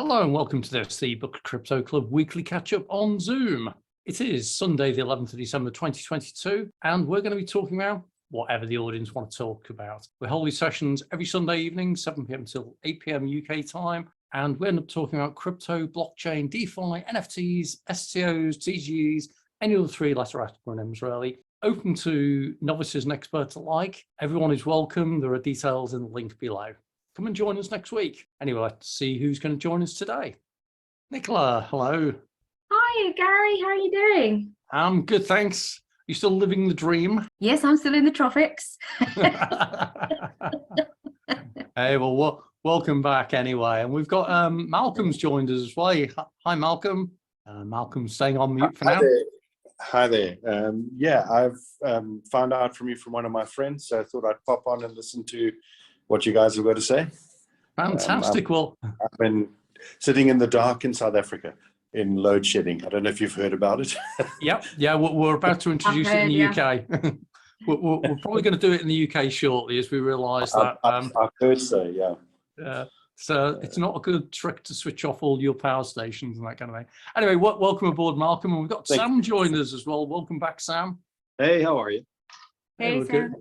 Hello and welcome to the Book Crypto Club weekly catch-up on Zoom. It is Sunday, the 11th of December 2022, and we're going to be talking about whatever the audience want to talk about. We hold these sessions every Sunday evening, 7 p.m. till 8 p.m. UK time, and we end up talking about crypto, blockchain, DeFi, NFTs, STOs, TGEs, any of the three-letter acronyms, really. Open to novices and experts alike. Everyone is welcome. There are details in the link below. Come and join us next week. Anyway, let's see who's going to join us today. Nicola, hello. Hi, Gary. How are you doing? I'm good, thanks. You still living the dream? Yes, I'm still in the tropics. Hey, well, welcome back anyway. And we've got Malcolm's joined us as well. Hi, Malcolm. Malcolm's staying on mute for now. Hi there. Yeah, I've found out from you from one of my friends, so I thought I'd pop on and listen to what you guys have got to say. Fantastic. Well, I've been sitting in the dark in South Africa in load shedding. I don't know if you've heard about it. Yep. Yeah, we're about to introduce it in the UK. we're probably going to do it in the UK shortly, as we realise that. I've heard so, yeah. So it's not a good trick to switch off all your power stations and that kind of thing. Anyway, welcome aboard, Malcolm. And we've got Sam joined us as well. Welcome back, Sam. Hey, how are you? Hey, Sam. Good.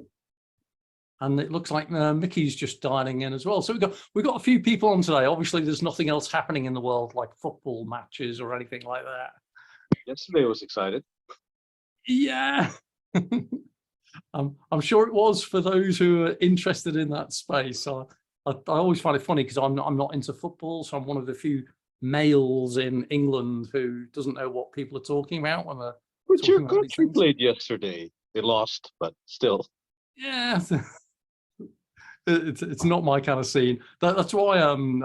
And it looks like Mickey's just dialing in as well. So we've got a few people on today. Obviously, there's nothing else happening in the world like football matches or anything like that. Yesterday was excited. Yeah. I'm sure it was for those who are interested in that space. I always find it funny because I'm not into football, so I'm one of the few males in England who doesn't know what people are talking about when they're But your country played yesterday. They lost, but still. Yeah. It's not my kind of scene. That's why I'm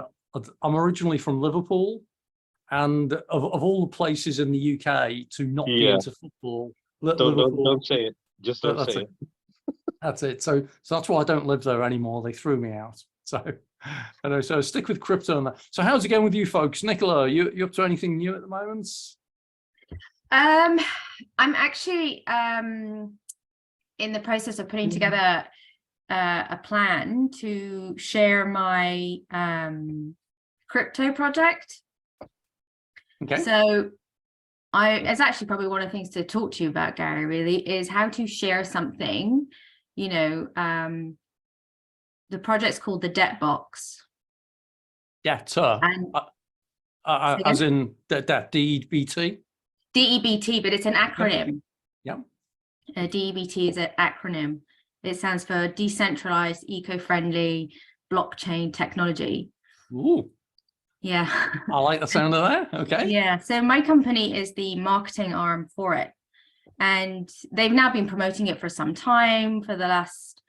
originally from Liverpool, and of all the places in the UK to not be into football, don't say it. Just don't say it. That's it. So that's why I don't live there anymore. They threw me out. So I know. So stick with crypto and that. So how's it going with you folks? Nicola, you up to anything new at the moment? I'm actually in the process of putting together a plan to share my crypto project. Okay. So it's actually probably one of the things to talk to you about, Gary, really, is how to share something. You know, the project's called the Debt Box. Debt, as in debt, DEBT? DEBT, but it's an acronym. Yeah. DEBT is an acronym. It stands for Decentralized Eco-Friendly Blockchain Technology. Ooh. Yeah. I like the sound of that. Okay. Yeah. So my company is the marketing arm for it. And they've now been promoting it for some time, for the last,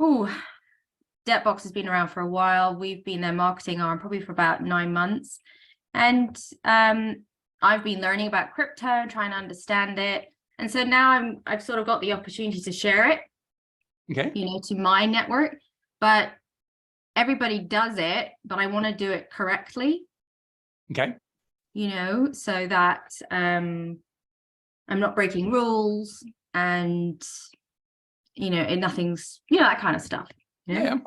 Debtbox has been around for a while. We've been their marketing arm probably for about 9 months. And I've been learning about crypto, trying to understand it. And so now I've sort of got the opportunity to share it, okay, you know, to my network, but everybody does it, but I want to do it correctly. Okay. You know, so that I'm not breaking rules and, you know, and nothing's, you know, that kind of stuff. Yeah.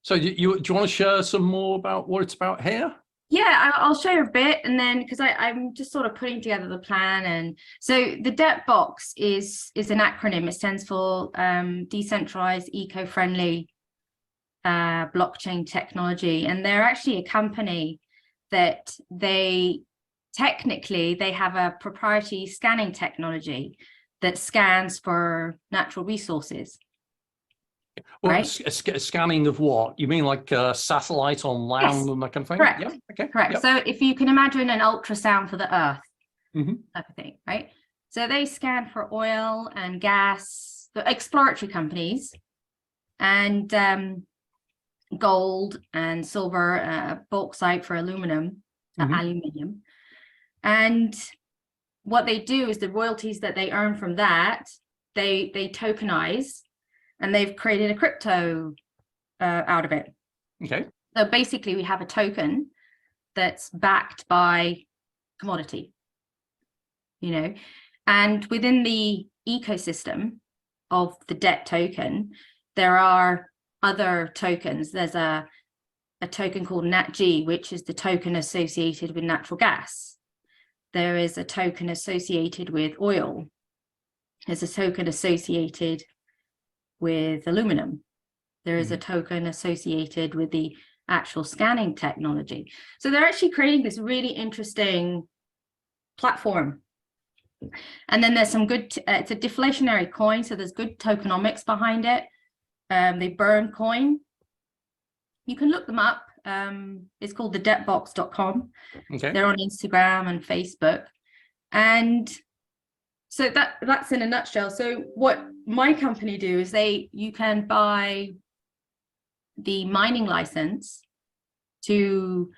So do you want to share some more about what it's about here? Yeah, I'll share a bit, and then because I'm just sort of putting together the plan. And so the Debt Box is an acronym. It stands for Decentralized Eco-Friendly Blockchain Technology, and they're actually a company that they have a proprietary scanning technology that scans for natural resources. Well, right? Scanning of what? You mean like satellite on land and that kind of thing? Correct. Yeah. Okay. Correct. Yep. So if you can imagine an ultrasound for the Earth, type of thing, right? So they scan for oil and gas, the exploratory companies, and gold and silver, bauxite for aluminum, and what they do is the royalties that they earn from that, they tokenize. And they've created a crypto out of it. Okay. So basically, we have a token that's backed by commodity, you know, and within the ecosystem of the debt token, there are other tokens. There's a a token called NatG, which is the token associated with natural gas. There is a token associated with oil. There's a token associated with aluminum. There is a token associated with the actual scanning technology. So they're actually creating this really interesting platform. And then there's some good, it's a deflationary coin, so there's good tokenomics behind it. They burn coin. You can look them up. It's called thedebtbox.com. Okay. They're on Instagram and Facebook. And so that's in a nutshell. So what my company do is you can buy the mining license to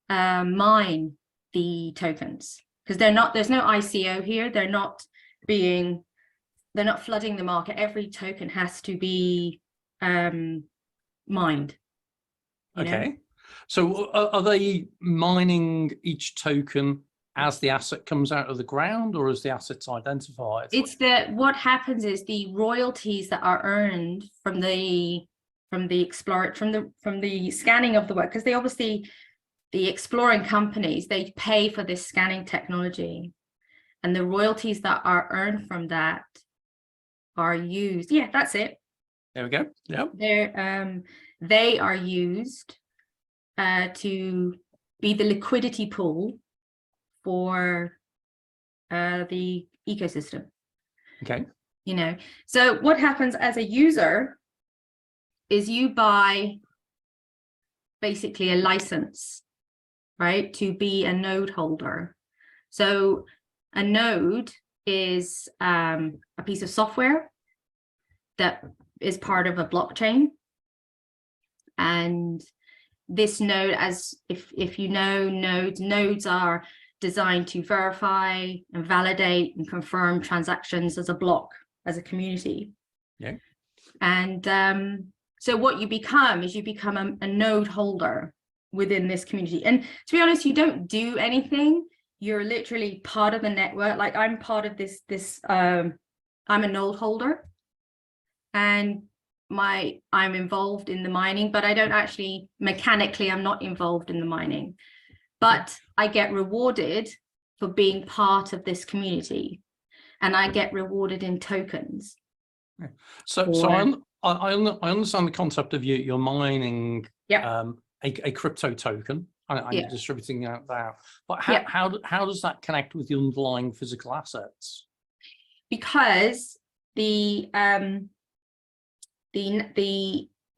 mine the tokens, because there's no ICO here. They're not flooding the market. Every token has to be mined. Okay. So are they mining each token as the asset comes out of the ground, or as the asset's identified? It's what happens is the royalties that are earned from the scanning of the work, because they obviously, the exploring companies, they pay for this scanning technology, and the royalties that are earned from that are used. Yeah, that's it. There we go. Yep. They are used to be the liquidity pool for the ecosystem. Okay. So what happens as a user is you buy basically a license, right, to be a node holder. So a node is a piece of software that is part of a blockchain. And this node, as if you know nodes are designed to verify and validate and confirm transactions as a block, as a community. Yeah. And so what you become is a node holder within this community. And to be honest, you don't do anything. You're literally part of the network. Like I'm part of this I'm a node holder, and I'm involved in the mining, but I don't actually, mechanically, I'm not involved in the mining, but I get rewarded for being part of this community, and I get rewarded in tokens. So I understand the concept of you're mining a crypto token and you're distributing out there. But how does that connect with the underlying physical assets? Because the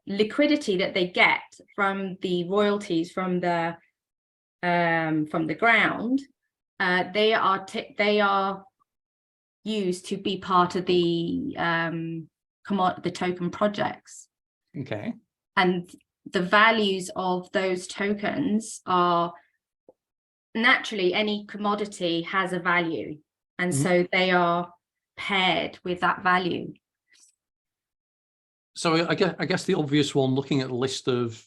liquidity that they get from the royalties from the ground, they are used to be part of the token projects. Okay. And the values of those tokens are, naturally, any commodity has a value, and so they are paired with that value. So I guess the obvious one, looking at the list of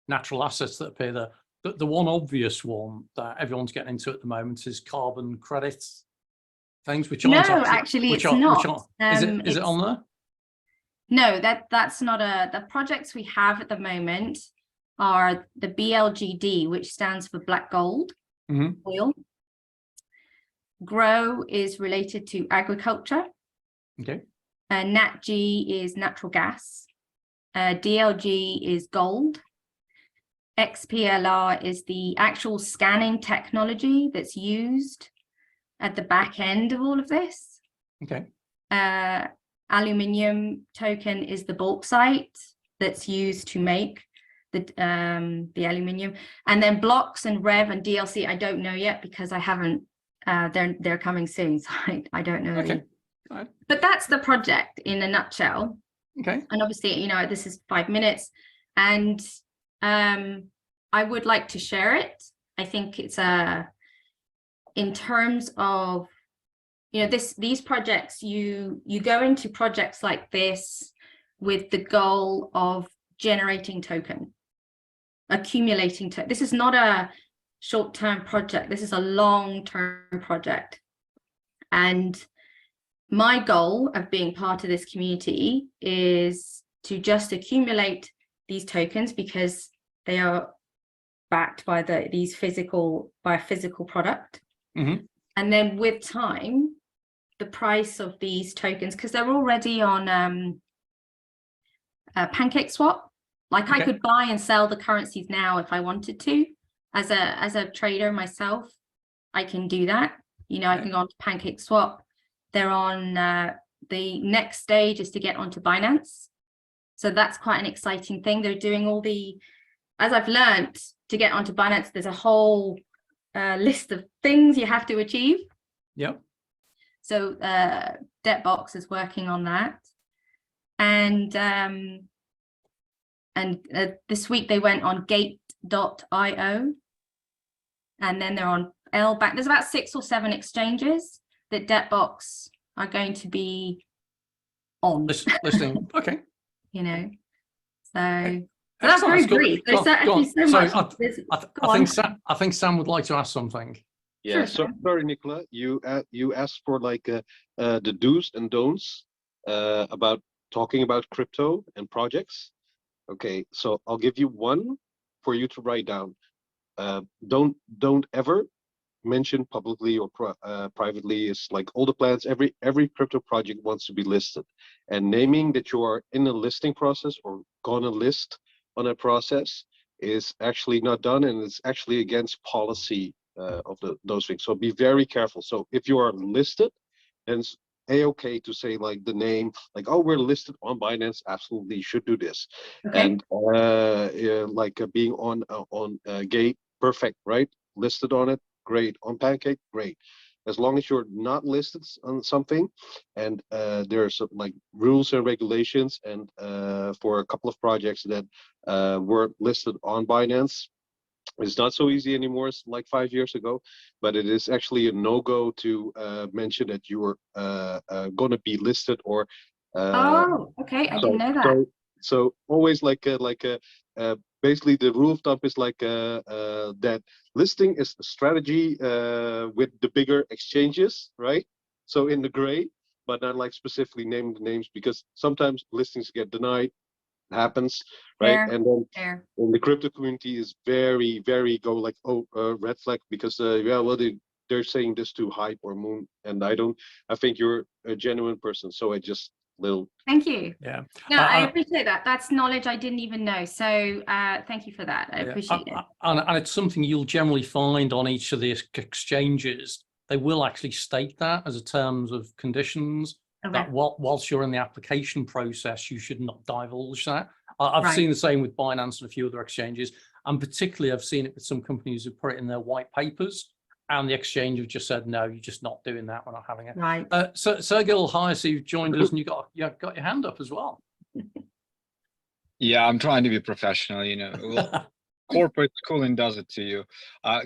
natural assets that appear there, the one obvious one that everyone's getting into at the moment is carbon credits things, which aren't it's not. Is it on there? No, that's not the projects we have at the moment are the BLGD, which stands for black gold oil. GROW is related to agriculture. Okay. NatG is natural gas. DLG is gold. XPLR is the actual scanning technology that's used at the back end of all of this. Okay. Aluminium token is the bauxite that's used to make the aluminium. And then blocks and Rev and DLC, I don't know yet because I haven't, they're coming soon, so I don't know. Okay. Right. But that's the project in a nutshell. Okay. And obviously, this is 5 minutes, and I would like to share it. I think it's in terms of, these projects, you go into projects like this with the goal of generating token, accumulating token. This is not a short-term project. This is a long-term project. And my goal of being part of this community is to just accumulate these tokens, because They are backed by by a physical product. Mhm. And then with time, the price of these tokens, because they're already on Pancake Swap, like I could buy and sell the currencies now if I wanted to. As a trader myself, I can do that. You know, I can go on to Pancake Swap. They're on the next stage is to get onto Binance. So that's quite an exciting thing. They're doing all as I've learned, to get onto Binance, there's a whole list of things you have to achieve. Yep. So Debtbox is working on that. And this week they went on gate.io. And then they're on LBank. There's about 6 or 7 exchanges that Debtbox are going to be on. Listening. Okay. You know, so that's very brief. There's actually so much. I think Sam would like to ask something. Yeah, Sure. sorry, Nicola. You asked for like the do's and don'ts about talking about crypto and projects. Okay, so I'll give you one for you to write down. Don't ever mention publicly or privately. Is like all the plans. Every crypto project wants to be listed, and naming that you are in a listing process or gonna list on a process is actually not done, and it's actually against policy of those things. So be very careful. So if you are listed, then it's okay to say like the name, like, oh, we're listed on Binance. Absolutely, you should do this. Okay. And being on Gate, perfect, right? Listed on it, great. On Pancake, great. As long as you're not listed on something, and there are some like rules and regulations, and for a couple of projects that were listed on Binance, it's not so easy anymore. It's like 5 years ago, but it is actually a no-go to mention that you are going to be listed or. Oh, okay. I didn't know that. So always basically the rule of thumb is like that listing is a strategy with the bigger exchanges, right? So in the gray, but not like specifically naming the names, because sometimes listings get denied. Happens, right? Fair, and then fair. the crypto community is very red flag, because they're saying this to hype or moon, and I think you're a genuine person, so I just Thank you. Yeah. No, I appreciate that. That's knowledge I didn't even know. So thank you for that. I appreciate it. And it's something you'll generally find on each of these exchanges. They will actually state that as a terms of conditions. Okay. That whilst you're in the application process, you should not divulge that. I've Right. seen the same with Binance and a few other exchanges, and particularly I've seen it with some companies who put it in their white papers, and the exchange have just said, no, you're just not doing that. We're not having it. Right. So Sergil, hi, so you've joined us, and you got your hand up as well. Yeah, I'm trying to be professional, you know. Well, corporate schooling does it to you.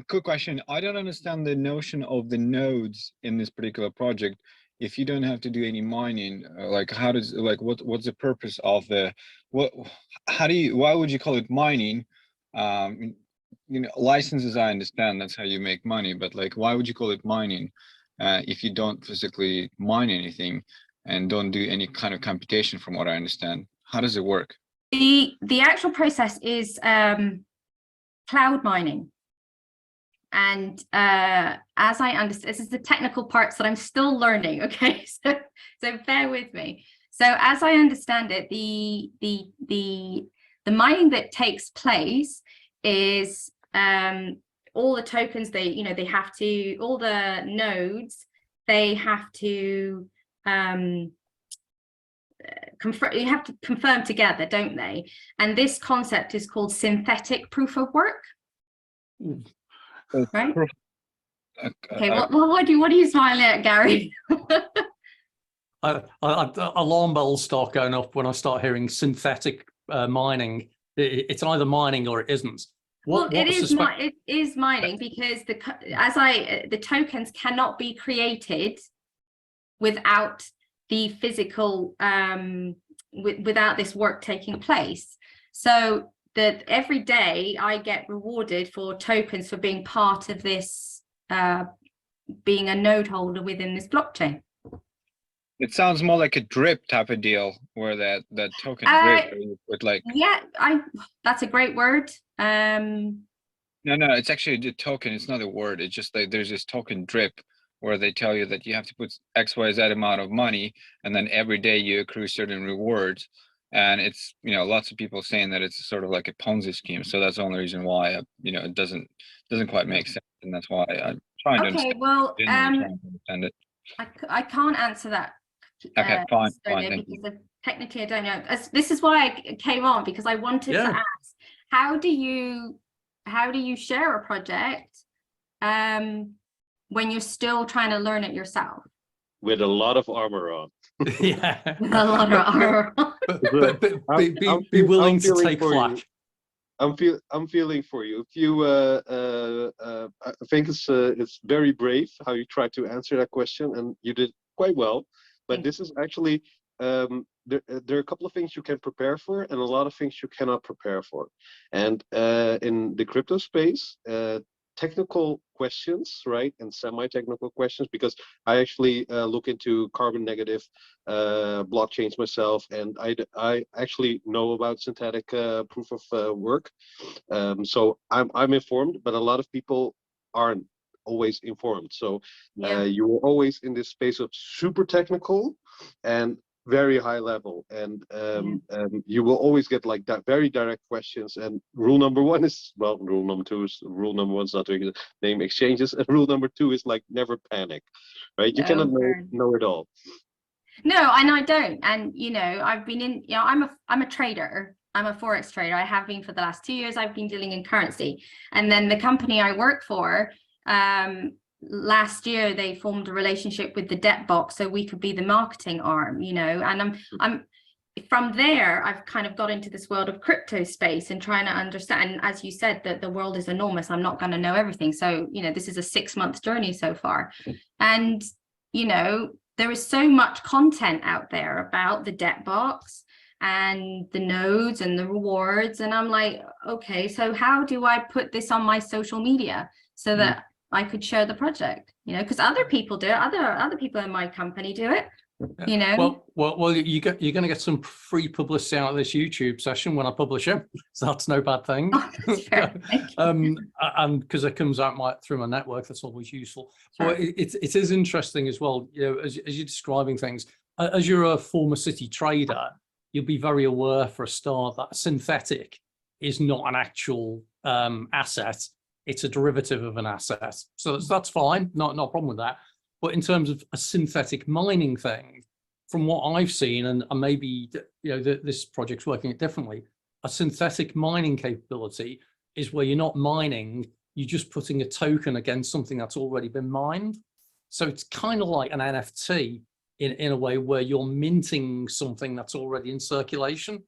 Quick question. I don't understand the notion of the nodes in this particular project. If you don't have to do any mining, like how does, like what's the purpose of why would you call it mining? You know, licenses, I understand that's how you make money, but like, why would you call it mining if you don't physically mine anything and don't do any kind of computation, from what I understand? How does it work? The actual process is cloud mining. And as I understand, this is the technical parts that I'm still learning. Okay, so bear with me. So as I understand it, the mining that takes place is all the tokens, they have to, all the nodes, they have to you have to confirm together, don't they? And this concept is called synthetic proof of work. Right? Okay, what are you smiling at, Gary? Alarm bells start going up when I start hearing synthetic mining. It's either mining or it isn't. It is mining, because the tokens cannot be created without the physical without this work taking place. So that every day I get rewarded for tokens for being part of this, being a node holder within this blockchain. It sounds more like a drip type of deal, where that token drip with like. Yeah, that's a great word. No, it's actually the token. It's not a word. It's just like there's this token drip where they tell you that you have to put XYZ amount of money, and then every day you accrue certain rewards. And it's, lots of people saying that it's sort of like a Ponzi scheme. So that's the only reason why, it doesn't quite make sense. And that's why I'm trying to Okay, understand. well, Genuinely trying to understand it. I can't answer that. Okay, fine, Because thank you. technically I don't know. This is why I came on, because I wanted to ask, how do you share a project when you're still trying to learn it yourself? With a lot of armor on. Yeah. With a lot of armor. But be willing to take flack. I'm feeling for you. If you, I think it's very brave how you try to answer that question, and you did quite well. But this is actually there are a couple of things you can prepare for, and a lot of things you cannot prepare for. And in the crypto space, technical questions, right, and semi-technical questions, because I actually look into carbon negative blockchains myself, and I actually know about synthetic proof of work. So I'm informed, but a lot of people aren't always informed. So you are always in this space of super technical and very high level, and you will always get like that very direct questions. And rule number one is, well, rule number one is not to name exchanges, and rule number two is like never panic, right? You cannot know it all. No, and I don't. And I've been in, I'm a trader. I'm a forex trader. I have been for the last 2 years. I've been dealing in currency, and then the company I work for, last year they formed a relationship with the debt box so we could be the marketing arm, and I'm from there I've kind of got into this world of crypto space and trying to understand. And as you said, that the world is enormous. I'm not going to know everything. So this is a 6-month journey so far, and there is so much content out there about the debt box and the nodes and the rewards, and I'm like, okay, so how do I put this on my social media so that I could share the project, because other people do it. Other people in my company do it, Well, you're going to get some free publicity out of this YouTube session when I publish it, so that's no bad thing. Oh, that's fair. And because it comes out through my network, that's always useful. Sure. But it is interesting as well, as you're describing things, as you're a former city trader, you'll be very aware for a start that synthetic is not an actual asset. It's a derivative of an asset. So that's fine, not a problem with that. But in terms of a synthetic mining thing, from what I've seen, and maybe this project's working it differently, a synthetic mining capability is where you're not mining, you're just putting a token against something that's already been mined. So it's kind of like an NFT in a way where you're minting something that's already in circulation.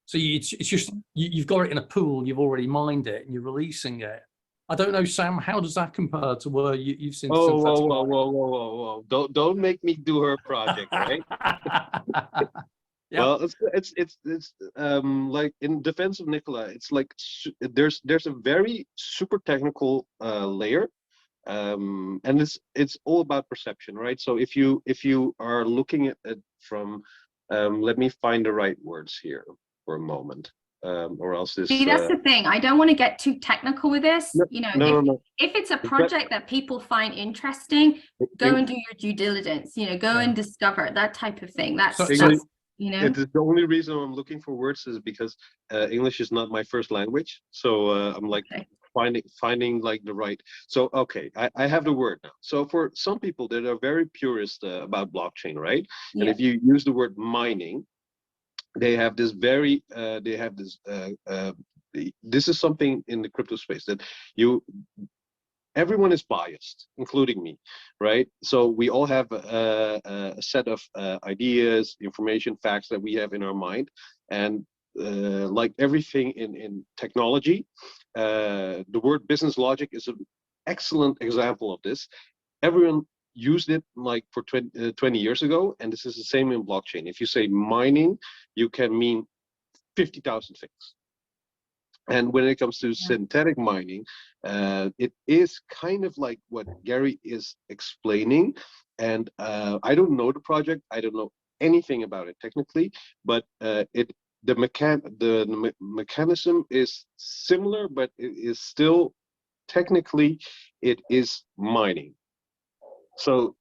So it's just, you've got it in a pool, you've already mined it, and you're releasing it. I don't know, Sam, how does that compare to where you've seen? Whoa. Don't make me do her project, right? Well, it's like in defense of Nicola, it's like there's a very super technical layer, and it's all about perception, right? So if you are looking at it from, let me find the right words here for a moment. Or else this. See, that's the thing. I don't want to get too technical with this. No. If it's a project that people find interesting, go and do your due diligence. Go and discover that type of thing. That's It is the only reason I'm looking for words is because English is not my first language. So I'm like finding like the right. So okay, I have the word now. So for some people that are very purist about blockchain, right? Yeah. And if you use the word mining, they have this very this is something in the crypto space that everyone is biased, including me, right? So we all have a set of ideas, information, facts that we have in our mind, and like everything in technology, the word business logic is an excellent example of this. Everyone used it like for 20 years ago, and this is the same in blockchain. If you say mining, you can mean 50,000 things. And when it comes to synthetic mining, it is kind of like what Gary is explaining. And I don't know the project, I don't know anything about it technically, but it the mechanism is similar, but it is still technically it is mining. So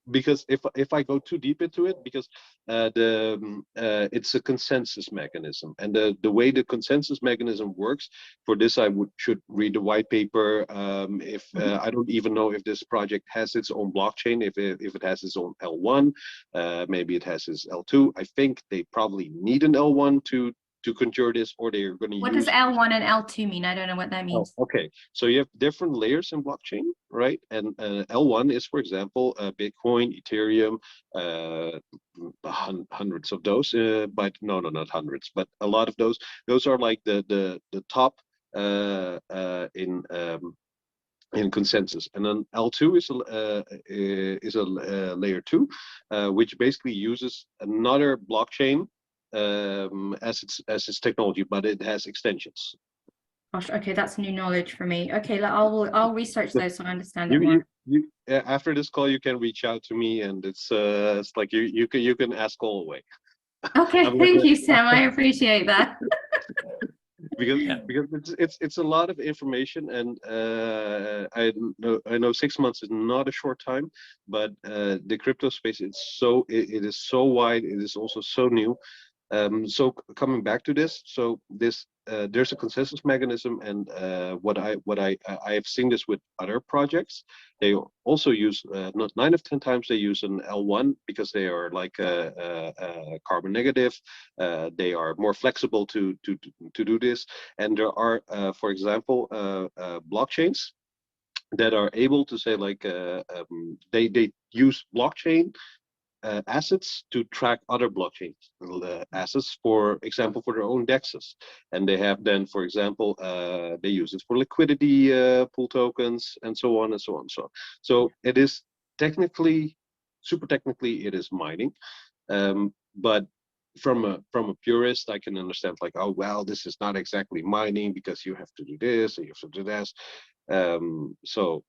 because if I go too deep into it, because it's a consensus mechanism, and the way the consensus mechanism works, for this I should read the white paper. If I don't even know if this project has its own blockchain, if it has its own L1, maybe it has its L2. I think they probably need an L1 to conjure this, or they're going to use. What does L1 and L2 mean? I don't know what that means. Oh, okay, so you have different layers in blockchain, right? And L1 is, for example, Bitcoin, Ethereum, hundreds of those, but no, not hundreds, but a lot of those. Those are like the top in consensus, and then L2 is a layer 2, which basically uses another blockchain as its technology, but it has extensions. Gosh, okay, that's new knowledge for me. Okay, I'll research those so I understand it more. After this call, you can reach out to me, and it's like you can ask all the way. Okay, thank you, Sam. I appreciate that. because it's a lot of information, and I know 6 months is not a short time, but the crypto space, it is so wide. It is also so new. So coming back to this, so this there's a consensus mechanism, and what I have seen this with other projects. They also use not 9 of 10 times they use an L1 because they are like carbon negative. They are more flexible to do this, and there are, for example, blockchains that are able to say like they use blockchain assets to track other blockchain assets, for example, for their own dexes. And they have then, for example, they use it for liquidity pool tokens, and so on and so on. So it is technically, super technically, it is mining. But from a purist, I can understand like, oh well, this is not exactly mining because you have to do this and you have to do this. So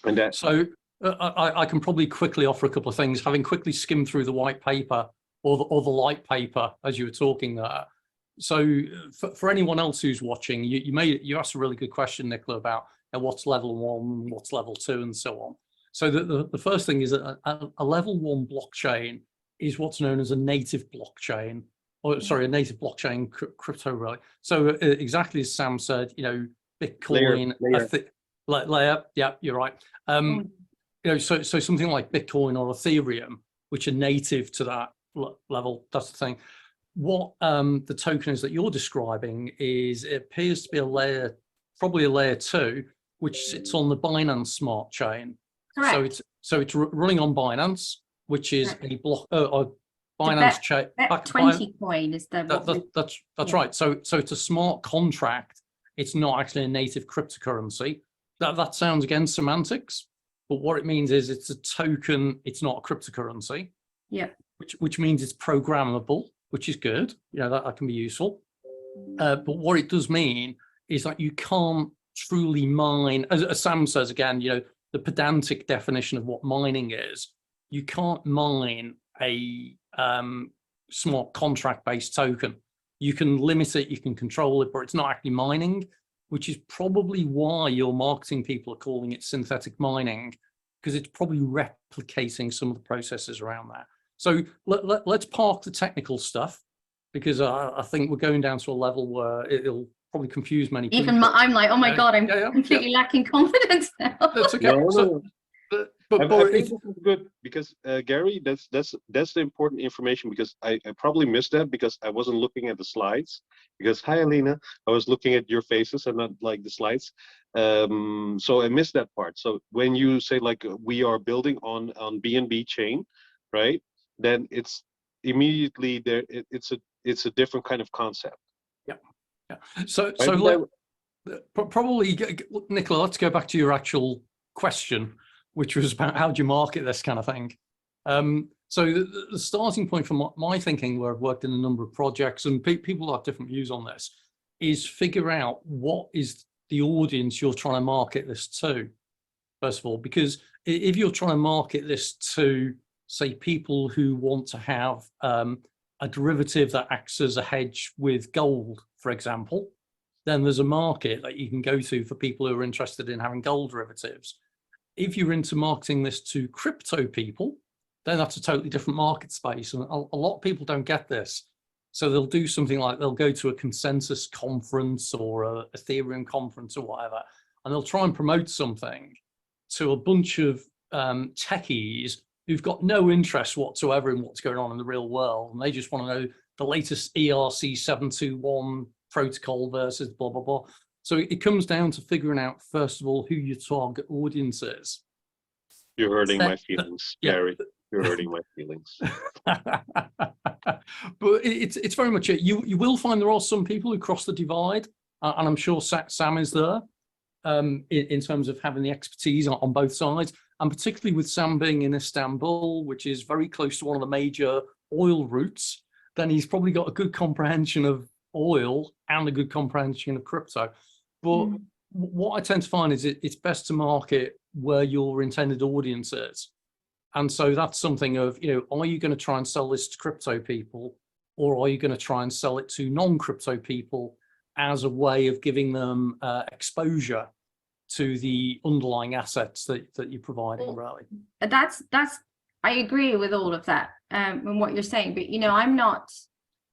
and that. So I can probably quickly offer a couple of things, having quickly skimmed through the white paper or the light paper as you were talking there. So for anyone else who's watching, you asked a really good question, Nicola, about what's level 1, what's level 2, and so on. So the first thing is that a level 1 blockchain is what's known as a native blockchain, or sorry, a native blockchain crypto, really. So exactly as Sam said, Bitcoin layer. Yeah, you're right. So something like Bitcoin or Ethereum, which are native to that level, that's the thing. What the token is that you're describing is, it appears to be probably a layer 2, which sits on the Binance smart chain. Correct. So it's running on Binance, which is a block Binance chain. Bet20 coin is the that's right. So it's a smart contract. It's not actually a native cryptocurrency. That sounds, again, semantics. But what it means is it's a token, it's not a cryptocurrency. Yeah. Which means it's programmable, which is good. That can be useful. But what it does mean is that you can't truly mine, as Sam says again, the pedantic definition of what mining is. You can't mine a smart contract-based token. You can limit it, you can control it, but it's not actually mining, which is probably why your marketing people are calling it synthetic mining, because it's probably replicating some of the processes around that. So let's park the technical stuff, because I think we're going down to a level where it'll probably confuse many people. Even I'm like, oh my God, I'm completely lacking confidence now. That's okay. I think this is good because Gary, that's the important information, because I probably missed that because I wasn't looking at the slides. Because hi Alina, I was looking at your faces and not like the slides. So I missed that part. So when you say like we are building on BNB chain, right? Then it's immediately there. It's a different kind of concept. Yeah. So probably, Nicola, let's go back to your actual question, which was about how do you market this kind of thing. So the starting point for my thinking, where I've worked in a number of projects, and people have different views on this, is figure out what is the audience you're trying to market this to, first of all. Because if you're trying to market this to, say, people who want to have a a derivative that acts as a hedge with gold, for example, then there's a market that you can go to for people who are interested in having gold derivatives. If you're into marketing this to crypto people, then that's a totally different market space. And a lot of people don't get this. So they'll do something like they'll go to a consensus conference or a Ethereum conference or whatever, and they'll try and promote something to a bunch of techies who've got no interest whatsoever in what's going on in the real world. And they just want to know the latest ERC 721 protocol versus blah, blah, blah. So it comes down to figuring out, first of all, who your target audience is. You're hurting my feelings, yeah. Gary. You're hurting my feelings. But it's very much it. You will find there are some people who cross the divide, and I'm sure Sam is there in terms of having the expertise on both sides, and particularly with Sam being in Istanbul, which is very close to one of the major oil routes, then he's probably got a good comprehension of oil and a good comprehension of crypto. But what I tend to find is it's best to market where your intended audience is. And so that's something of, are you going to try and sell this to crypto people, or are you going to try and sell it to non-crypto people as a way of giving them exposure to the underlying assets that you're providing, really? That's I agree with all of that and what you're saying, but I'm not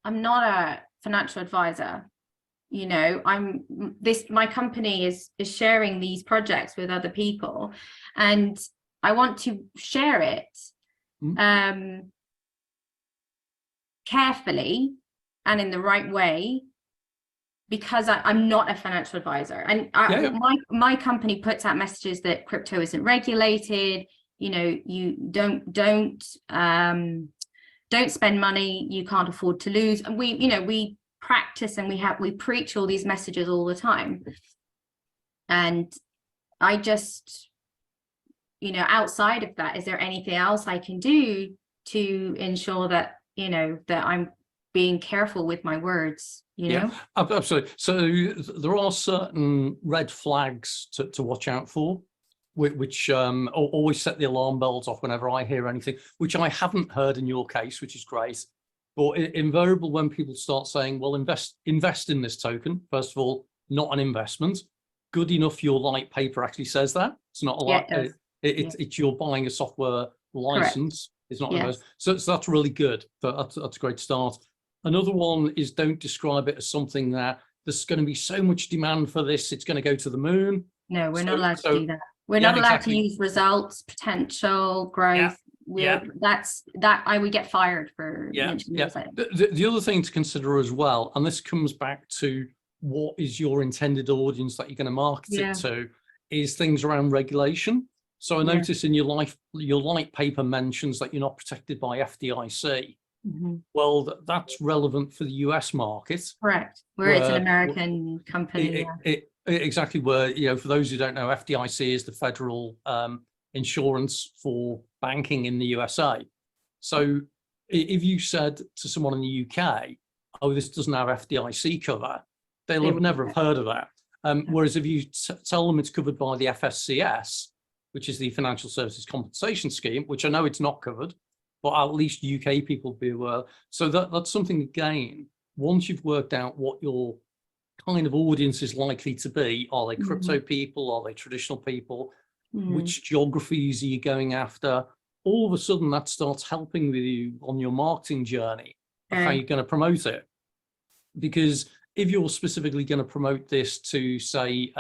a financial advisor. My company is sharing these projects with other people, and I want to share it carefully and in the right way, because I'm not a financial advisor, and my company puts out messages that crypto isn't regulated. You don't spend money you can't afford to lose, and we practice and we preach all these messages all the time. And I just, outside of that, is there anything else I can do to ensure that that I'm being careful with my words? Yeah, absolutely. So there are certain red flags to watch out for, which always set the alarm bells off whenever I hear anything, which I haven't heard in your case, which is great. But invariable when people start saying, well, invest in this token, first of all, not an investment. Good enough your light paper actually says that. It's not a light, it's you're buying a software license. Correct. It's not an investment. So that's really good. That's a great start. Another one is don't describe it as something that there's going to be so much demand for this, it's going to go to the moon. No, we're not allowed to do that. We're not allowed to use results, potential, growth. I would get fired for mentioning those items. The other thing to consider as well, and this comes back to what is your intended audience that you're going to market it to, is things around regulation. So I notice in your light paper mentions that you're not protected by FDIC. Well, that's relevant for the US market. Correct. Where it's an American company. Exactly, where, for those who don't know, FDIC is the federal insurance for banking in the USA. So if you said to someone in the UK, oh, this doesn't have FDIC cover, they'll have never have heard of that. Whereas if you tell them it's covered by the FSCS, which is the Financial Services Compensation Scheme, which I know it's not covered, but at least UK people be aware. So that's something, again, once you've worked out what your kind of audience is likely to be, are they crypto people, are they traditional people, which geographies are you going after, all of a sudden that starts helping with you on your marketing journey, how you're going to promote it. Because if you're specifically going to promote this to, say,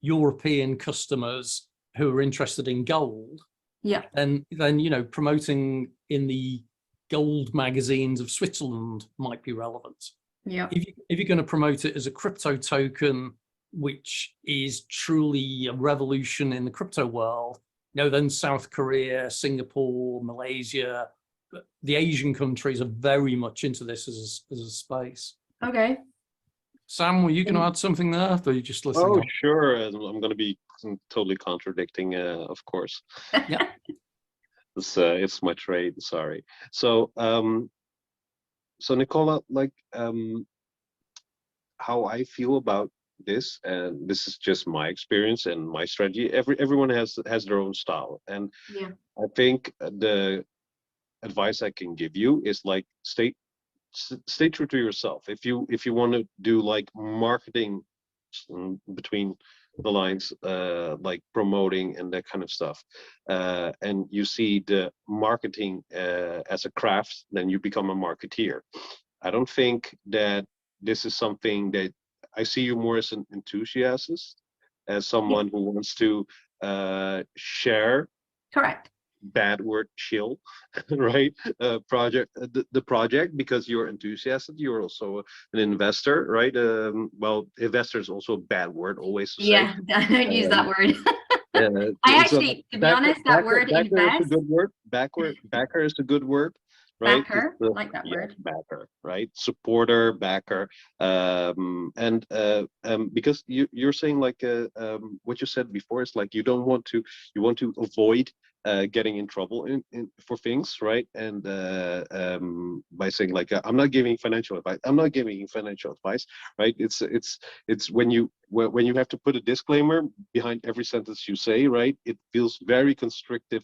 European customers who are interested in gold, then promoting in the gold magazines of Switzerland might be relevant. If you're going to promote it as a crypto token, which is truly a revolution in the crypto world, then South Korea, Singapore, Malaysia, the Asian countries are very much into this as a space. Okay. Sam, were you going to add something there? Or are you just listening? Oh, sure. I'm going to be totally contradicting, of course. Yeah. It's my trade. Sorry. So, Nicola, how I feel about this, and this is just my experience and my strategy. Everyone has their own style, and I think the advice I can give you is stay stay true to yourself. If you want to do like marketing between the lines, like promoting and that kind of stuff, and you see the marketing as a craft, then you become a marketeer. I don't think that this is something that I see you more as an enthusiast, as someone who wants to share. Correct. Bad word, chill, right? Project, the project, because you're enthusiastic. You're also an investor, right? Well, investor is also a bad word always to say. Yeah, I don't use that word. I actually, to be honest, that word backer invest. is a good word. Backer is a good word, right? Backer, like that word. Backer, right? Supporter, backer, because you're saying like what you said before is like you want to avoid getting in trouble for things, right? And by saying like I'm not giving financial advice. I'm not giving financial advice, right? It's when you have to put a disclaimer behind every sentence you say, right? It feels very constricting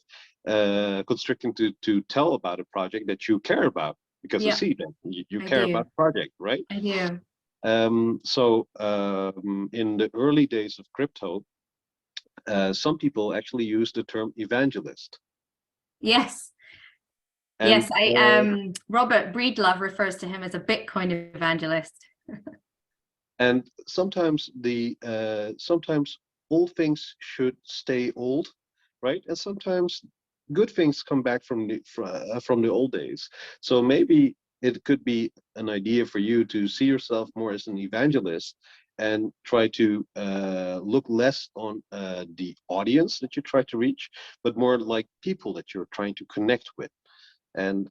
to tell about a project that you care about, because I see that you care about the project, right? I do. So in the early days of crypto, some people actually use the term evangelist. Yes. And, yes, Robert Breedlove refers to him as a Bitcoin evangelist. And sometimes sometimes old things should stay old, right? And sometimes good things come back from the old days. So maybe it could be an idea for you to see yourself more as an evangelist and try to look less on the audience that you try to reach, but more like people that you're trying to connect with. And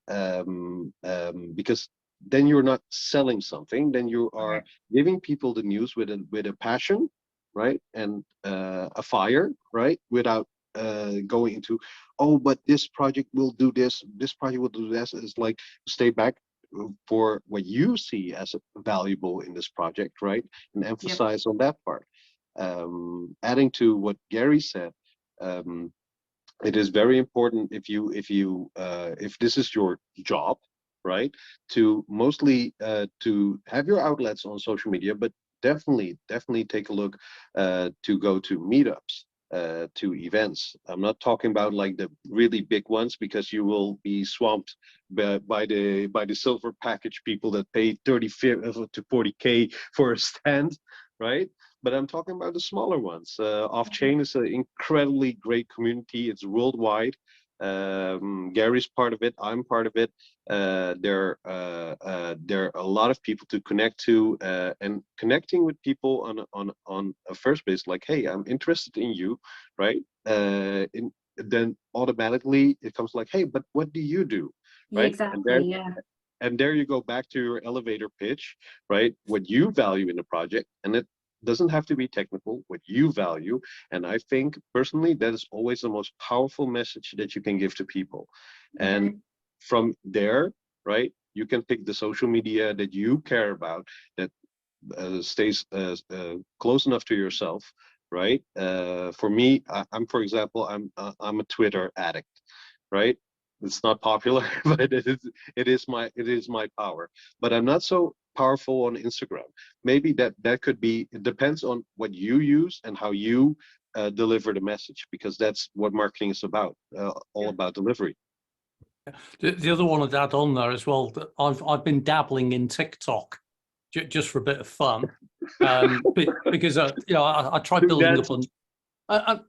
because then you're not selling something, then you are giving people the news with a passion, right? And a fire, right? Without going into, oh, but this project will do this, this project will do this. It's like stay back for what you see as valuable in this project, right? And emphasize on that part. Adding to what Gary said, it is very important if this is your job, right, to mostly to have your outlets on social media, but definitely take a look to go to meetups, to events. I'm not talking about like the really big ones, because you will be swamped by the silver package people that pay 30 to 40K for a stand, right? But I'm talking about the smaller ones. Off-chain is an incredibly great community. It's worldwide. Gary's part of it. I'm part of it. There are a lot of people to connect to, and connecting with people on a first base, like, hey, I'm interested in you, right? Then automatically it comes like, hey, but what do you do, right? Exactly. And there you go back to your elevator pitch, right? What you value in the project, and it doesn't have to be technical, what you value. And I think personally that is always the most powerful message that you can give to people. And from there, right, you can pick the social media that you care about, that stays close enough to yourself, right? For me, for example, I'm a Twitter addict, right? It's not popular, but it is my power. But I'm not so powerful on Instagram. Maybe that could be, it depends on what you use and how you deliver the message, because that's what marketing is about, all about delivery. The other one I'd add on there as well, that I've been dabbling in TikTok just for a bit of fun, because I tried building up on,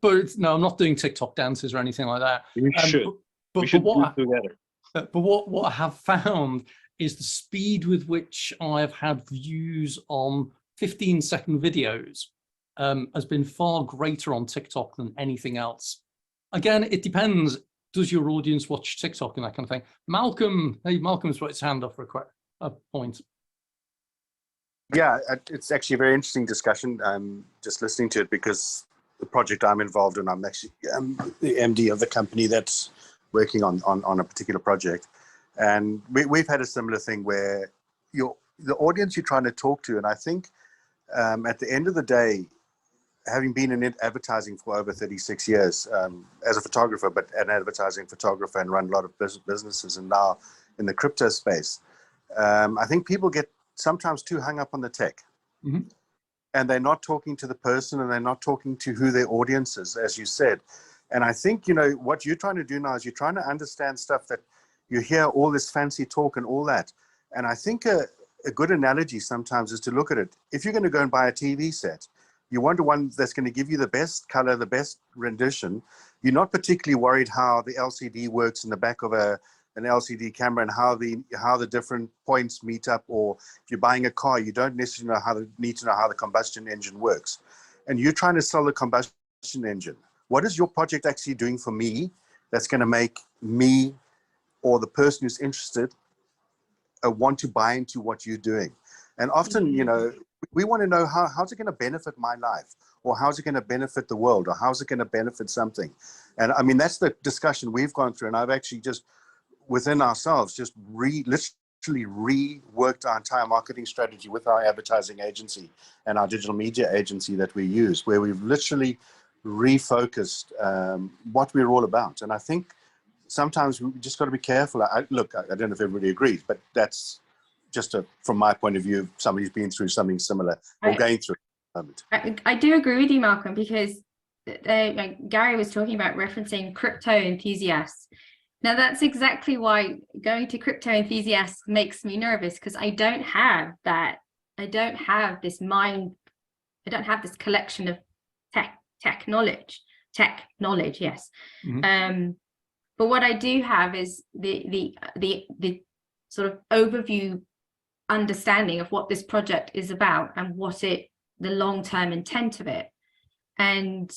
but no, I'm not doing TikTok dances or anything like that. You should. We should do it together. But what I have found is the speed with which I've had views on 15-second videos has been far greater on TikTok than anything else. Again, it depends. Does your audience watch TikTok and that kind of thing? Malcolm's put his hand up for a point. Yeah, it's actually a very interesting discussion. I'm just listening to it because the project I'm involved in, I'm actually the MD of the company that's working on a particular project. And we've had a similar thing where the audience you're trying to talk to, and I think at the end of the day, having been in advertising for over 36 years as a photographer, but an advertising photographer, and run a lot of businesses, and now in the crypto space, I think people get sometimes too hung up on the tech. Mhm. And they're not talking to the person, and they're not talking to who their audience is, as you said. And I think, what you're trying to do now is you're trying to understand stuff that you hear all this fancy talk and all that. And I think a good analogy sometimes is to look at it. If you're going to go and buy a TV set, you want one that's going to give you the best color, the best rendition. You're not particularly worried how the LCD works in the back of an LCD camera and how the different points meet up. Or if you're buying a car, you don't necessarily need to know how the combustion engine works. And you're trying to sell the combustion engine. What is your project actually doing for me that's going to make me or the person who's interested want to buy into what you're doing? And often, we want to know how's it going to benefit my life, or how's it going to benefit the world, or how's it going to benefit something. And I mean, that's the discussion we've gone through. And I've actually just within ourselves just literally reworked our entire marketing strategy with our advertising agency and our digital media agency that we use, where we've literally refocused what we're all about. And I think sometimes we just got to be careful. I don't know if everybody agrees, but that's just from my point of view, somebody who's been through something similar or going through it at the moment. I do agree with you, Malcolm, because Gary was talking about referencing crypto enthusiasts. Now, that's exactly why going to crypto enthusiasts makes me nervous, because I don't have that. I don't have this collection of tech knowledge, yes. Mhm. But what I do have is the sort of overview understanding of what this project is about and the long-term intent of it. And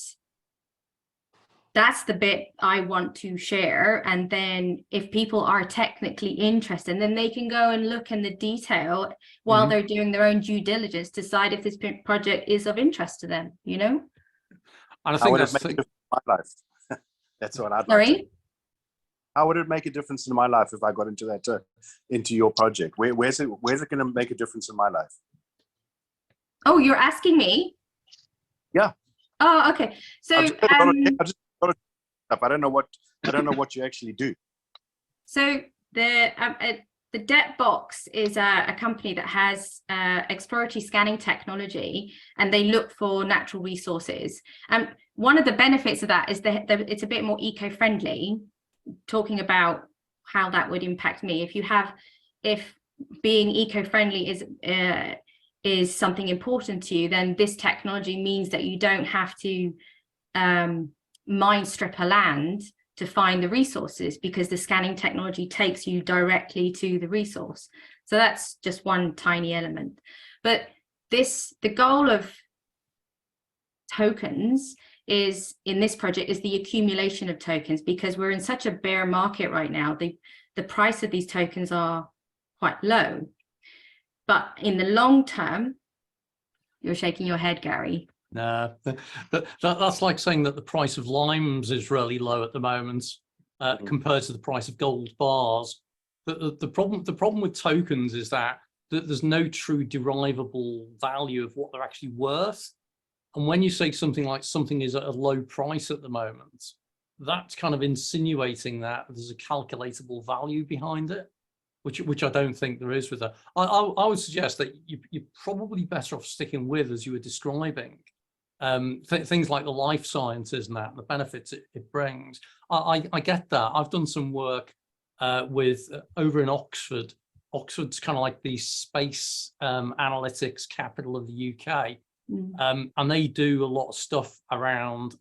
that's the bit I want to share. And then if people are technically interested, then they can go and look in the detail while they're doing their own due diligence, decide if this project is of interest to them, And I How think would it that's make a difference in my life? That's what I'd like to Sorry? know. How would it make a difference in my life if I got into that, into your project? Where's it going to make a difference in my life? Oh, you're asking me? Yeah. Oh, okay. So I don't know what you actually do. So the Debt Box is a company that has exploratory scanning technology, and they look for natural resources. And one of the benefits of that is that it's a bit more eco-friendly, talking about how that would impact me. If being eco-friendly is something important to you, then this technology means that you don't have to mine strip a land to find the resources, because the scanning technology takes you directly to the resource. So that's just one tiny element. But the goal of tokens in this project is the accumulation of tokens, because we're in such a bear market right now. The price of these tokens are quite low. But in the long term, you're shaking your head, Gary. No, that's like saying that the price of limes is really low at the moment compared to the price of gold bars. The problem with tokens is that there's no true derivable value of what they're actually worth. And when you say something like something is at a low price at the moment, that's kind of insinuating that there's a calculatable value behind it, which I don't think there is with that. I would suggest that you're probably better off sticking with, as you were describing, things like the life sciences and the benefits it brings. I get that. I've done some work with over in Oxford. Oxford's kind of like the space analytics capital of the UK. And they do a lot of stuff around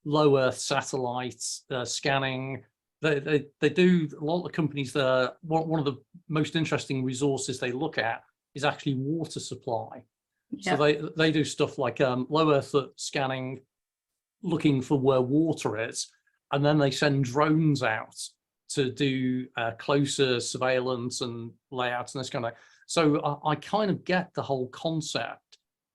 low Earth satellites, scanning. They do a lot of the companies that one of the most interesting resources they look at is actually water supply. Yeah. So they do stuff like low Earth scanning, looking for where water is, and then they send drones out to do closer surveillance and layouts and this kind of thing. So I kind of get the whole concept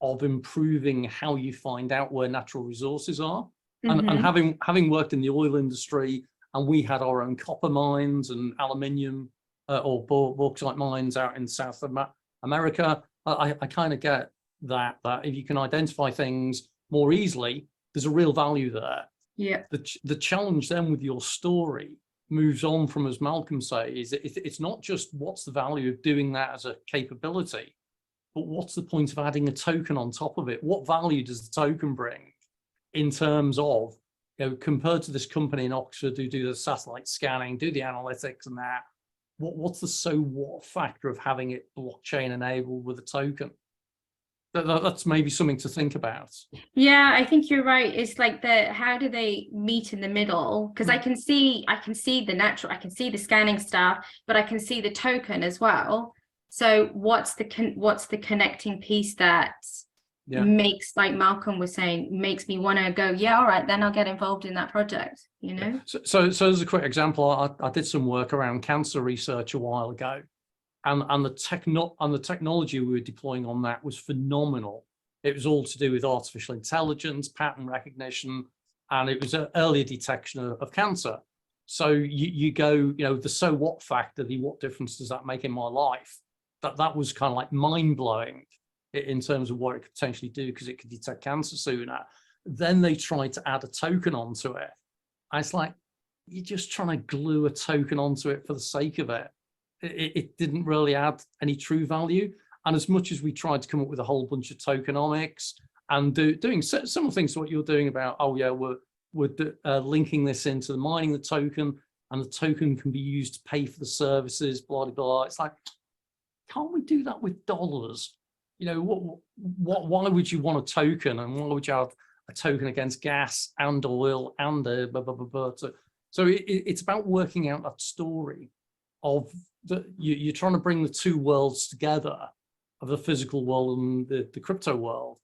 of improving how you find out where natural resources are. And having worked in the oil industry, and we had our own copper mines and aluminium or bauxite mines out in South America, I kind of get that if you can identify things more easily, there's a real value there. Yeah. The challenge then with your story moves on from, as Malcolm says, it's not just what's the value of doing that as a capability, but what's the point of adding a token on top of it? What value does the token bring in terms of, compared to this company in Oxford who do the satellite scanning, do the analytics and that, what's the so what factor of having it blockchain enabled with a token? That's maybe something to think about. Yeah, I think you're right. It's like how do they meet in the middle? Because I can see the scanning stuff, but I can see the token as well. So what's the connecting piece that makes, like Malcolm was saying, makes me want to go, yeah, all right, then I'll get involved in that project, So as a quick example, I did some work around cancer research a while ago. And the technology we were deploying on that was phenomenal. It was all to do with artificial intelligence, pattern recognition, and it was an earlier detection of cancer. So you go, the so what factor, the what difference does that make in my life? That was kind of like mind blowing in terms of what it could potentially do, because it could detect cancer sooner. Then they tried to add a token onto it. And it's like, you're just trying to glue a token onto it for the sake of it. It didn't really add any true value. And as much as we tried to come up with a whole bunch of tokenomics and doing some things, what you're doing about, we're linking this into the mining the token, and the token can be used to pay for the services, blah, blah, blah. It's like, can't we do that with dollars? Why would you want a token, and why would you have a token against gas and oil and blah, blah, blah, blah. So it's about working out that story of you're trying to bring the two worlds together, of the physical world and the crypto world.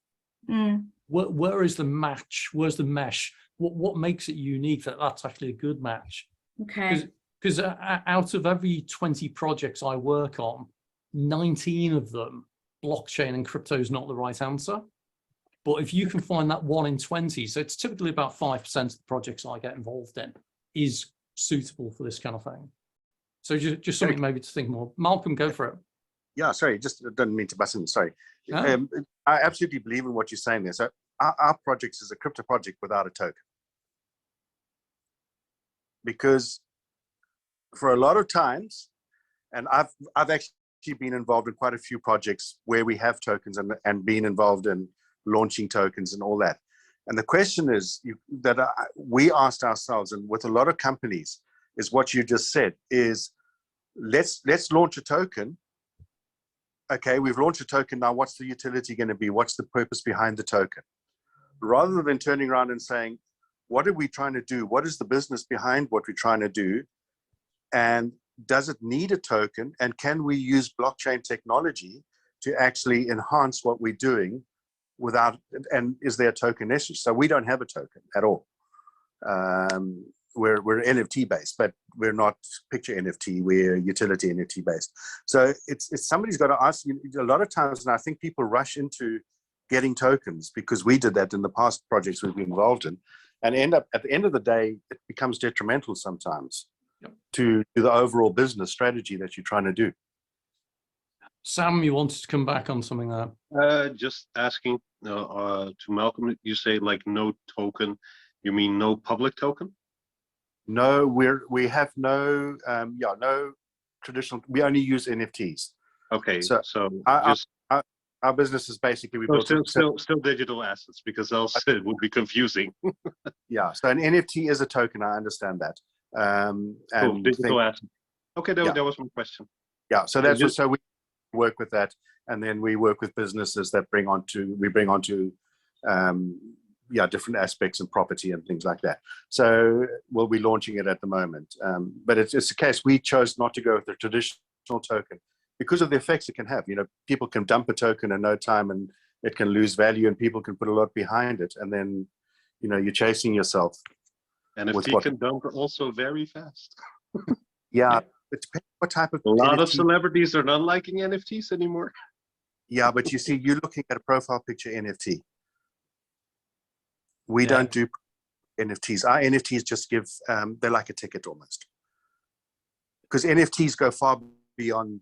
Where is the match? Where's the mesh? What makes it unique that's actually a good match? Okay. Because out of every 20 projects I work on, 19 of them, blockchain and crypto is not the right answer. But if you can find that 1 in 20, so it's typically about 5% of the projects I get involved in is suitable for this kind of thing. So just something maybe to think more. Malcolm, go for it. Yeah, sorry, just didn't mean to butt in, sorry. No. I absolutely believe in what you're saying there. So our project is a crypto project without a token. Because for a lot of times, and I've actually been involved in quite a few projects where we have tokens and been involved in launching tokens and all that. And the question is we asked ourselves, and with a lot of companies, is what you just said, is let's launch a token. Okay, we've launched a token, now what's the utility going to be? What's the purpose behind the token? Rather than turning around and saying, what are we trying to do? What is the business behind what we're trying to do? And does it need a token? And can we use blockchain technology to actually enhance what we're doing without, and is there a token necessary? So we don't have a token at all. We're NFT based, but we're not picture NFT. We're utility NFT based. So it's somebody's got to ask you a lot of times, and I think people rush into getting tokens, because we did that in the past projects we've been involved in, and end up at the end of the day, it becomes detrimental sometimes to the overall business strategy that you're trying to do. Sam, you wanted to come back on something there. Just asking to Malcolm, you say like no token, you mean no public token? No, we have no no traditional. We only use NFTs. Okay, so our business is basically still digital assets, because else it would be confusing. Yeah, so an NFT is a token. I understand that. And digital assets. Okay, that was my question. Yeah, so that's so we work with that, and then we work with businesses that bring onto different aspects and property and things like that. So we'll be launching it at the moment. But it's a case we chose not to go with the traditional token because of the effects it can have. People can dump a token in no time and it can lose value, and people can put a lot behind it. And then, you're chasing yourself. And NFT can dump also very fast. Yeah, it depends what type of A lot of celebrities are not liking NFTs anymore. Yeah, but you see, you're looking at a profile picture NFT. We don't do NFTs. Our NFTs just give, they're like a ticket almost. Because NFTs go far beyond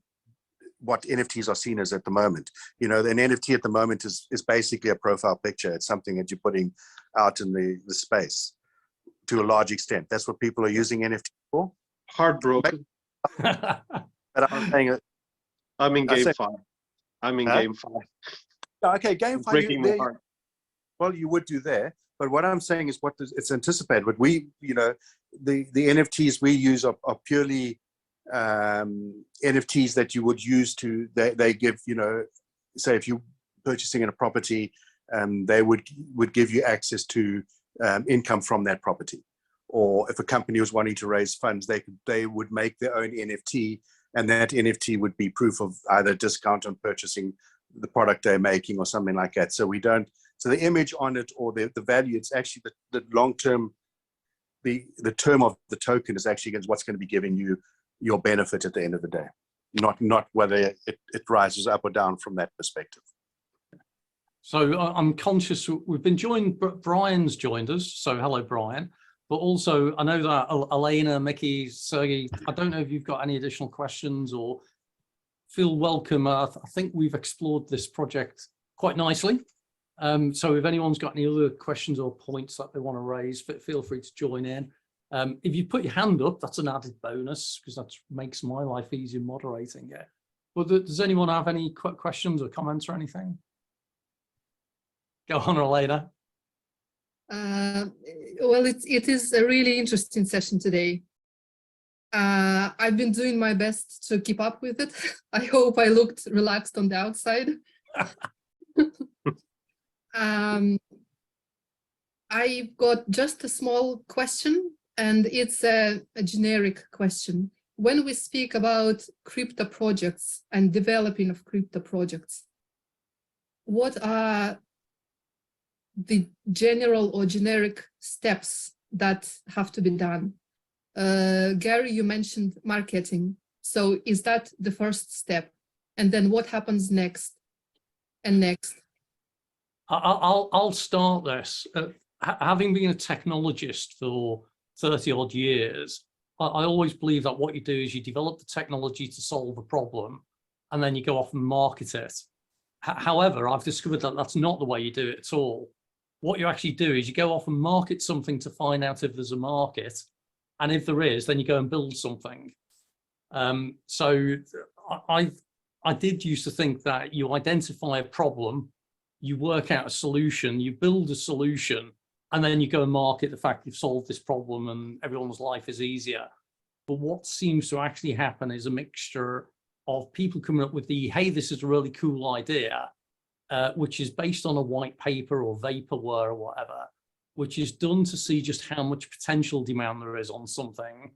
what NFTs are seen as at the moment. An NFT at the moment is basically a profile picture. It's something that you're putting out in the space to a large extent. That's what people are using NFT for. Heartbroken. But I'm saying I'm in I game say- 5. I'm in Huh? game 5. okay, game 5. Breaking my heart. Well, you would do there, but what I'm saying is it's anticipated. But we, the NFTs we use are purely NFTs that you would use to. They give, say if you're purchasing in a property, they would give you access to income from that property. Or if a company was wanting to raise funds, they would make their own NFT, and that NFT would be proof of either discount on purchasing the product they're making or something like that. So we don't. So the image on it or the value, it's actually the long term, the term of the token is actually against what's going to be giving you your benefit at the end of the day, not whether it rises up or down from that perspective. So I'm conscious we've been joined, Brian's joined us. So hello, Brian. But also I know that Elena, Mickey, Sergey, I don't know if you've got any additional questions or feel welcome. I think we've explored this project quite nicely. So if anyone's got any other questions or points that they want to raise, feel free to join in. If you put your hand up, that's an added bonus because that makes my life easier moderating it. But does anyone have any questions or comments or anything? Go on, Elena. Well, it is a really interesting session today. I've been doing my best to keep up with it. I hope I looked relaxed on the outside. I've got just a small question, and it's a generic question. When we speak about crypto projects and developing of crypto projects, what are the general or generic steps that have to be done? Gary, you mentioned marketing. So is that the first step? And then what happens next and next? I'll start this. Having been a technologist for 30 odd years, I always believe that what you do is you develop the technology to solve a problem and then you go off and market it. However, I've discovered that that's not the way you do it at all. What you actually do is you go off and market something to find out if there's a market. And if there is, then you go and build something. So I did used to think that you identify a problem, you work out a solution, you build a solution, and then you go and market the fact you've solved this problem and everyone's life is easier. But what seems to actually happen is a mixture of people coming up with the, hey, this is a really cool idea, which is based on a white paper or vaporware or whatever, which is done to see just how much potential demand there is on something.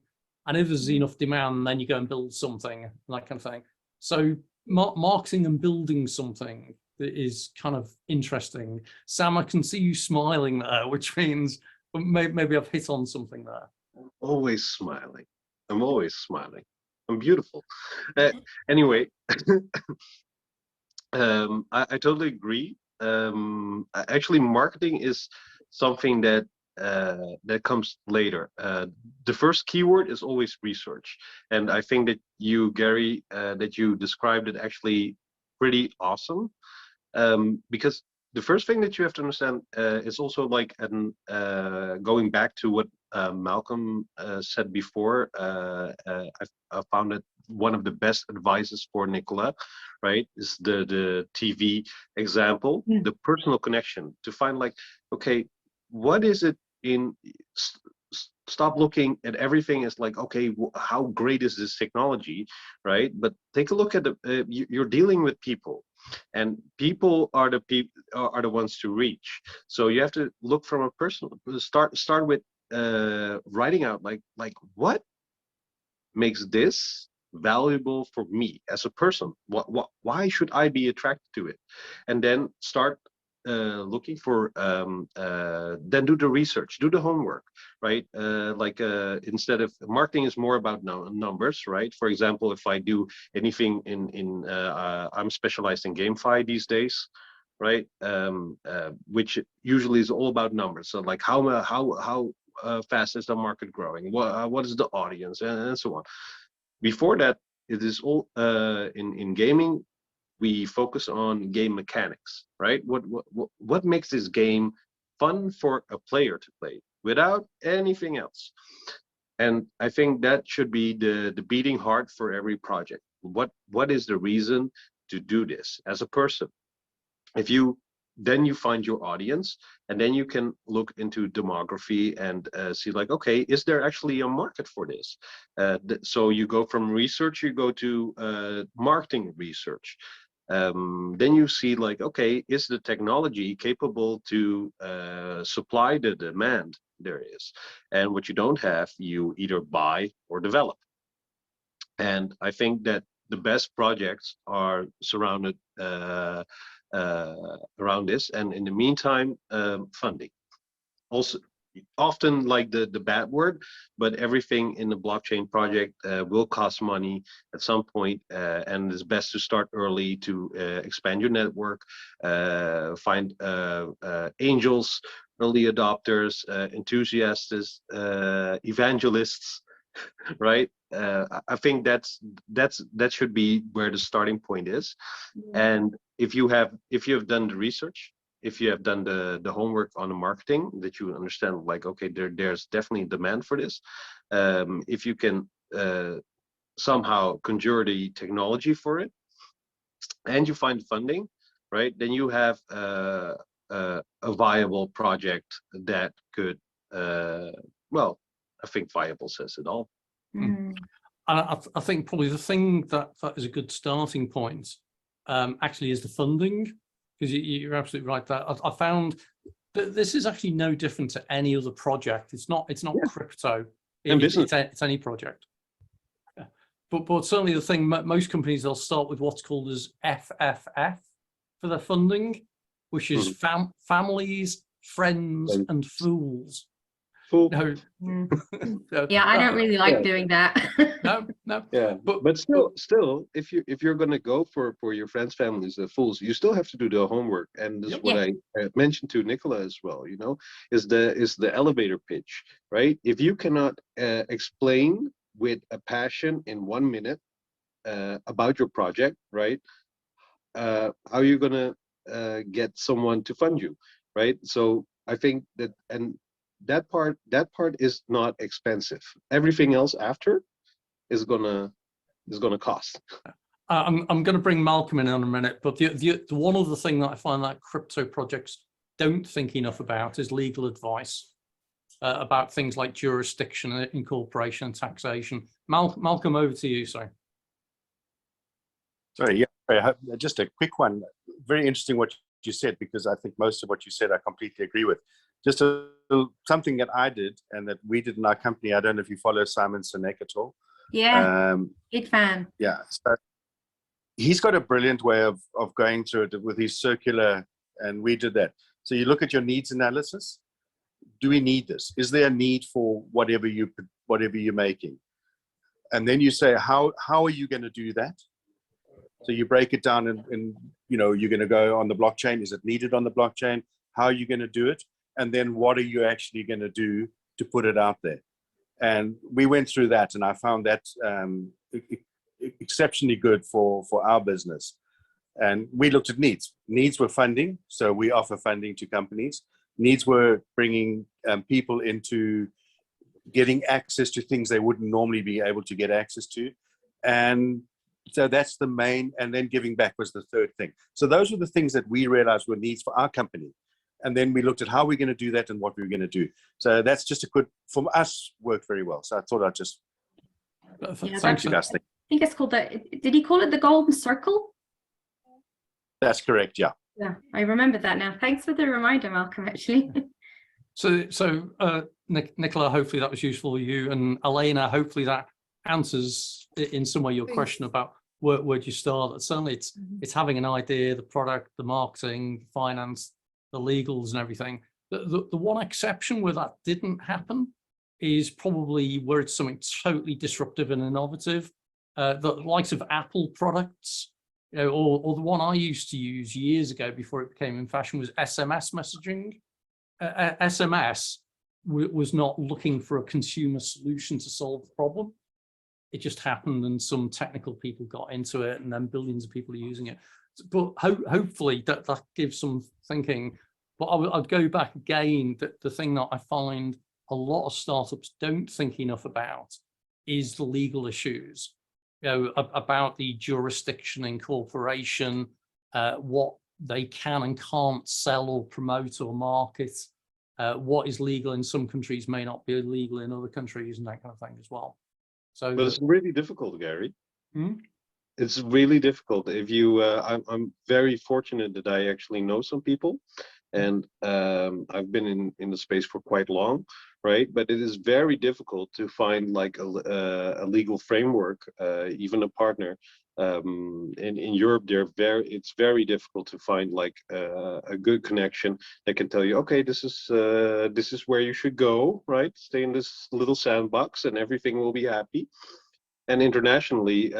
And if there's enough demand, then you go and build something, that kind of thing. So marketing and building something is kind of interesting. Sam, I can see you smiling there, which means maybe I've hit on something there. I'm always smiling. I'm always smiling. I'm beautiful. Anyway, I totally agree. Actually, marketing is something that that comes later. The first keyword is always research, and I think that you, Gary, that you described it actually pretty awesome. Because the first thing that you have to understand is also like going back to what Malcolm said before. I found it one of the best advices for Nicola, right? Is the TV example, the personal connection, to find like, okay, what is it in? Stop looking at everything as like, okay, how great is this technology, right? But take a look at the you're dealing with people, and people are the ones to reach. So you have to look from a personal start with writing out like what makes this valuable for me as a person. Why should I be attracted to it? And then start looking for then do the research, do the homework, right? Instead of marketing is more about numbers, right? For example, if I do anything in I'm specialized in GameFi these days, right? Which usually is all about numbers. So like how fast is the market growing? What is the audience, and so on. Before that, it is all in gaming. We focus on game mechanics, right? What makes this game fun for a player to play without anything else? And I think that should be the beating heart for every project. What is the reason to do this as a person? Then you find your audience, and then you can look into demography and see like, okay, is there actually a market for this? So you go from research, you go to marketing research. Then you see like, okay, is the technology capable to supply the demand there is? And what you don't have, you either buy or develop. And I think that the best projects are surrounded around this, and in the meantime, funding. Also, often like the bad word, but everything in the blockchain project will cost money at some point, and it's best to start early to expand your network, find angels, early adopters, enthusiasts, evangelists, right? I think that should be where the starting point is. And if you have done the research, if you have done the homework on the marketing, that you understand like, okay, there's definitely demand for this. If you can somehow conjure the technology for it, and you find funding, right, then you have a viable project that could, well, I think viable says it all. Mm. And I think probably the thing that is a good starting point actually is the funding, because you're absolutely right that I found that this is actually no different to any other project. It's not crypto. It's any project. Yeah. But certainly the thing, most companies, they'll start with what's called as FFF for their funding, which is families, friends, and fools. No. Yeah, I don't really like doing that. No. Yeah, but still, if you're gonna go for your friends, families, the fools, you still have to do the homework. And this is what I mentioned to Nicola as well. You know, is the elevator pitch, right? If you cannot explain with a passion in 1 minute about your project, right? How are you gonna get someone to fund you, right? So I think that, and that part is not expensive. Everything else after is gonna cost. I'm going to bring Malcolm in a minute, but the one other thing that I find that crypto projects don't think enough about is legal advice about things like jurisdiction, incorporation, and taxation. Malcolm, over to you. Sorry, yeah, just a quick one. Very interesting what you said, because I think most of what you said I completely agree with. Just something that I did and that we did in our company. I don't know if you follow Simon Sinek at all. Yeah, big fan. Yeah, so he's got a brilliant way of going through it with his circular, and we did that. So you look at your needs analysis. Do we need this? Is there a need for whatever you're making? And then you say, how are you going to do that? So you break it down, and you're going to go on the blockchain. Is it needed on the blockchain? How are you going to do it? And then what are you actually going to do to put it out there? And we went through that, and I found that exceptionally good for our business. And we looked at needs. Needs were funding, so we offer funding to companies. Needs were bringing people into getting access to things they wouldn't normally be able to get access to. And so that's the main, and then giving back was the third thing. So those were the things that we realized were needs for our company. And then we looked at how we're going to do that and what we were going to do. So that's just a good, for us, worked very well. So I thought I'd just thank you guys. I think it's called did he call it the golden circle? That's correct, yeah. Yeah, I remember that now. Thanks for the reminder, Malcolm, actually. So Nicola, hopefully that was useful for you. And Elena, hopefully that answers in some way your question about where'd you start. Certainly it's having an idea, the product, the marketing, finance, the legals and everything. The one exception where that didn't happen is probably where it's something totally disruptive and innovative. The likes of Apple products, or the one I used to use years ago before it became in fashion was SMS messaging. SMS was not looking for a consumer solution to solve the problem. It just happened, and some technical people got into it, and then billions of people are using it. But hopefully that gives some thinking. But I'd go back again, that the thing that I find a lot of startups don't think enough about is the legal issues, about the jurisdiction, incorporation, what they can and can't sell or promote or market, what is legal in some countries may not be legal in other countries, and that kind of thing as well. So, But it's really difficult, Gary. Hmm? It's really difficult. If you, I'm very fortunate that I actually know some people, and I've been in the space for quite long, right? But it is very difficult to find like a legal framework, even a partner. In Europe, it's very difficult to find like a good connection that can tell you, okay, this is where you should go, right? Stay in this little sandbox, and everything will be happy. And internationally,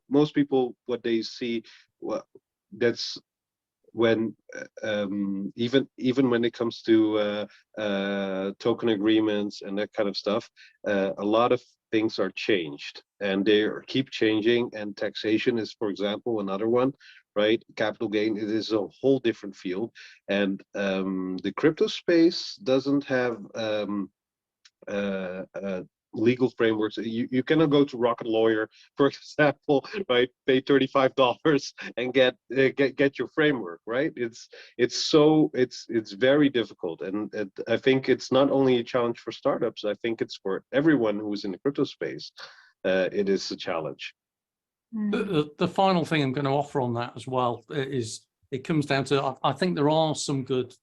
most people, what they see, well, that's when even when it comes to token agreements and that kind of stuff, a lot of things are changed, and they keep changing. And taxation is, for example, another one, right? Capital gain, it is a whole different field, and the crypto space doesn't have legal frameworks. You cannot go to Rocket Lawyer, for example, right? Pay $35 and get your framework, right? It's very difficult, and I think it's not only a challenge for startups. I think it's for everyone who is in the crypto space. It is a challenge. The final thing I'm going to offer on that as well is it comes down to, I think there are some good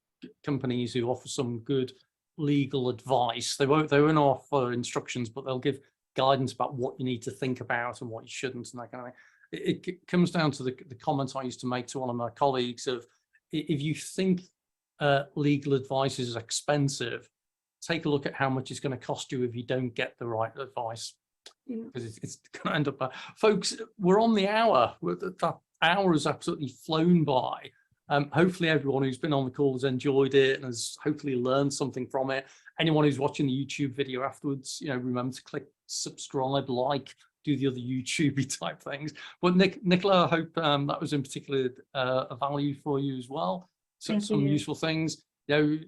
companies who offer some good legal advice. They won't offer instructions, but they'll give guidance about what you need to think about and what you shouldn't, and that kind of thing. It comes down to the comment I used to make to one of my colleagues of, if you think legal advice is expensive, take a look at how much it's going to cost you if you don't get the right advice. Because it's going to end up, folks, we're on the hour. That hour has absolutely flown by. Hopefully everyone who's been on the call has enjoyed it and has hopefully learned something from it. Anyone who's watching the YouTube video afterwards, remember to click subscribe, like, do the other YouTubey type things. But Nicola, I hope that was in particular a value for you as well. So some useful things.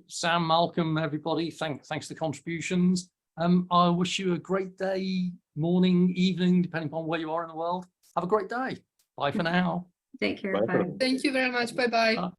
Sam, Malcolm, everybody, thanks for the contributions. I wish you a great day, morning, evening, depending upon where you are in the world. Have a great day. Bye for now. Take care. Bye. Bye. Thank you very much. Bye-bye.